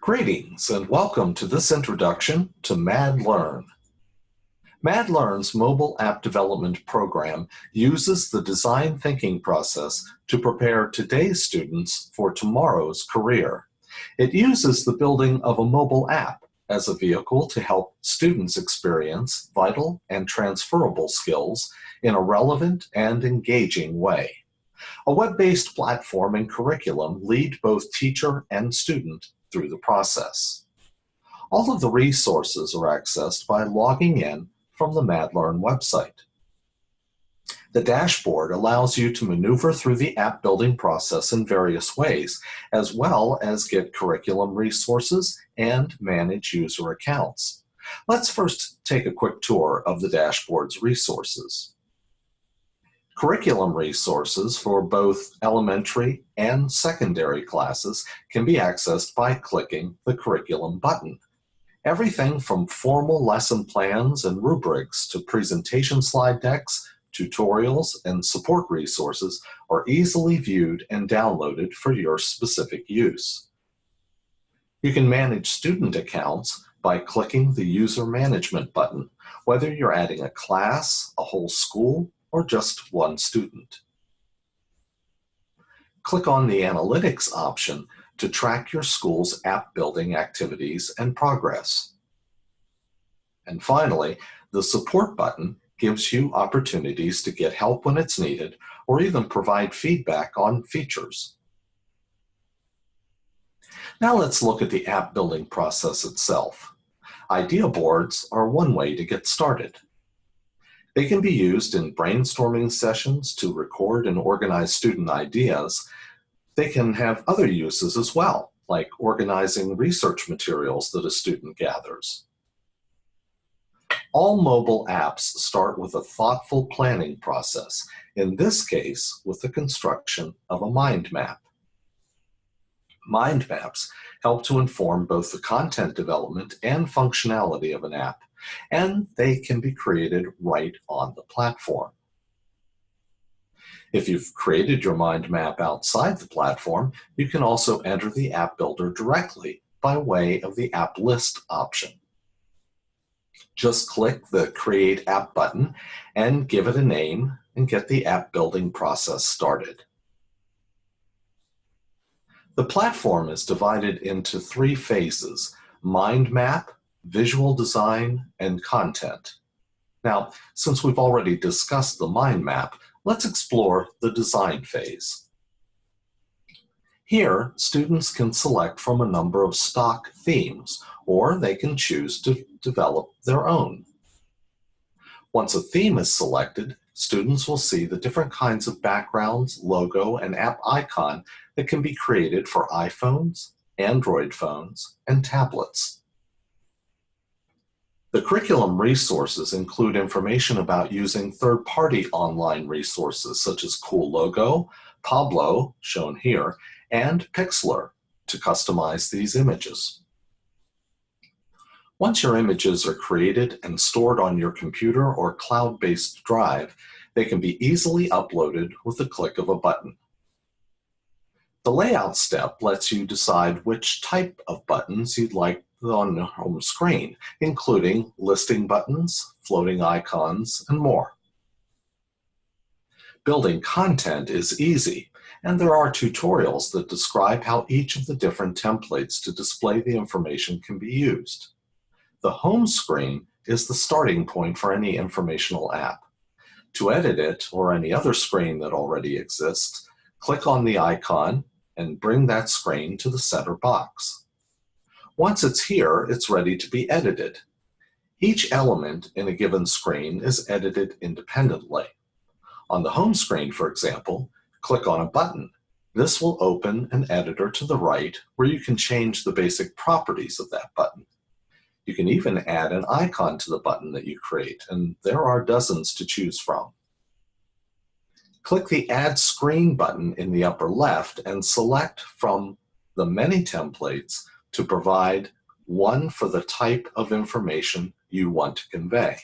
Greetings and welcome to this introduction to MadLearn. MadLearn's mobile app development program uses the design thinking process to prepare today's students for tomorrow's career. It uses the building of a mobile app as a vehicle to help students experience vital and transferable skills in a relevant and engaging way. A web-based platform and curriculum lead both teacher and student through the process. All of the resources are accessed by logging in from the MadLearn website. The dashboard allows you to maneuver through the app building process in various ways, as well as get curriculum resources and manage user accounts. Let's first take a quick tour of the dashboard's resources. Curriculum resources for both elementary and secondary classes can be accessed by clicking the curriculum button. Everything from formal lesson plans and rubrics to presentation slide decks, tutorials, and support resources are easily viewed and downloaded for your specific use. You can manage student accounts by clicking the User Management button, whether you're adding a class, a whole school, or just one student. Click on the Analytics option to track your school's app building activities and progress. And finally, the Support button gives you opportunities to get help when it's needed or even provide feedback on features. Now let's look at the app building process itself. Idea boards are one way to get started. They can be used in brainstorming sessions to record and organize student ideas. They can have other uses as well, like organizing research materials that a student gathers. All mobile apps start with a thoughtful planning process, in this case with the construction of a mind map. Mind maps help to inform both the content development and functionality of an app, and they can be created right on the platform. If you've created your mind map outside the platform, you can also enter the app builder directly by way of the app list option. Just click the Create App button and give it a name and get the app building process started. The platform is divided into three phases: mind map, visual design, and content. Now, since we've already discussed the mind map, let's explore the design phase. Here, students can select from a number of stock themes, or they can choose to develop their own. Once a theme is selected, students will see the different kinds of backgrounds, logo, and app icon that can be created for iPhones, Android phones, and tablets. The curriculum resources include information about using third-party online resources such as Cool Logo, Pablo, shown here, and Pixlr to customize these images. Once your images are created and stored on your computer or cloud-based drive, they can be easily uploaded with the click of a button. The layout step lets you decide which type of buttons you'd like on the home screen, including listing buttons, floating icons, and more. Building content is easy, and there are tutorials that describe how each of the different templates to display the information can be used. The home screen is the starting point for any informational app. To edit it, or any other screen that already exists, click on the icon and bring that screen to the center box. Once it's here, it's ready to be edited. Each element in a given screen is edited independently. On the home screen, for example, click on a button. This will open an editor to the right where you can change the basic properties of that button. You can even add an icon to the button that you create, and there are dozens to choose from. Click the Add Screen button in the upper left and select from the many templates to provide one for the type of information you want to convey.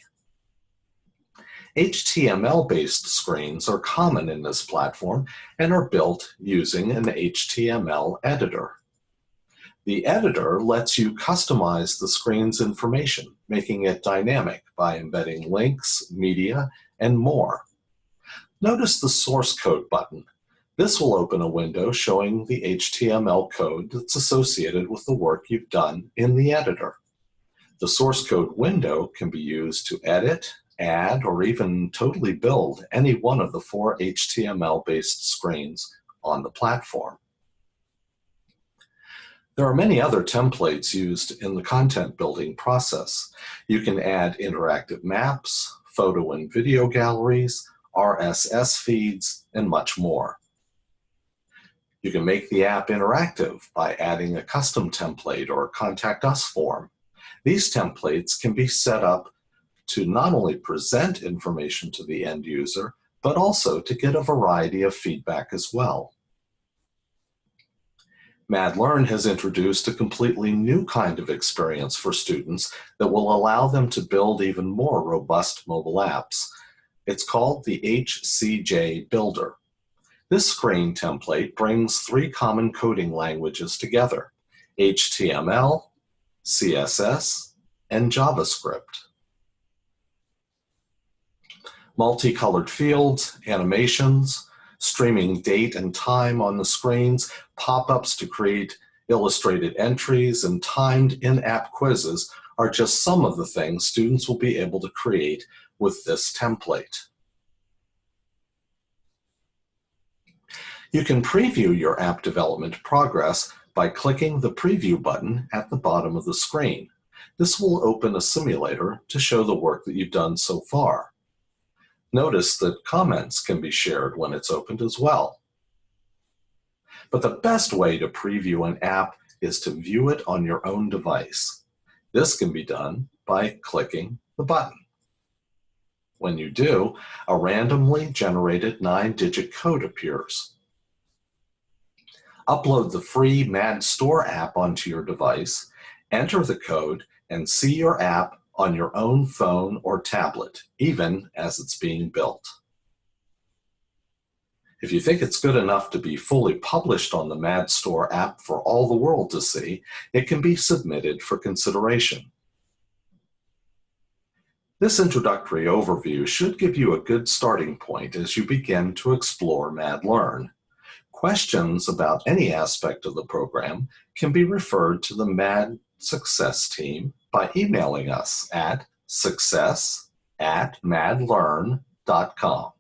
HTML-based screens are common in this platform and are built using an HTML editor. The editor lets you customize the screen's information, making it dynamic by embedding links, media, and more. Notice the source code button. This will open a window showing the HTML code that's associated with the work you've done in the editor. The source code window can be used to edit, add, or even totally build any one of the 4 HTML-based screens on the platform. There are many other templates used in the content building process. You can add interactive maps, photo and video galleries, RSS feeds, and much more. You can make the app interactive by adding a custom template or contact us form. These templates can be set up to not only present information to the end user, but also to get a variety of feedback as well. MadLearn has introduced a completely new kind of experience for students that will allow them to build even more robust mobile apps. It's called the HCJ Builder. This screen template brings 3 common coding languages together: HTML, CSS, and JavaScript. Multicolored fields, animations, streaming date and time on the screens, pop-ups to create illustrated entries, and timed in-app quizzes are just some of the things students will be able to create with this template. You can preview your app development progress by clicking the preview button at the bottom of the screen. This will open a simulator to show the work that you've done so far. Notice that comments can be shared when it's opened as well. But the best way to preview an app is to view it on your own device. This can be done by clicking the button. When you do, a randomly generated 9-digit code appears. Upload the free Mad Store app onto your device, enter the code, and see your app on your own phone or tablet, even as it's being built. If you think it's good enough to be fully published on the Mad Store app for all the world to see, it can be submitted for consideration. This introductory overview should give you a good starting point as you begin to explore MadLearn. Questions about any aspect of the program can be referred to the Mad Success team by emailing us at success@madlearn.com.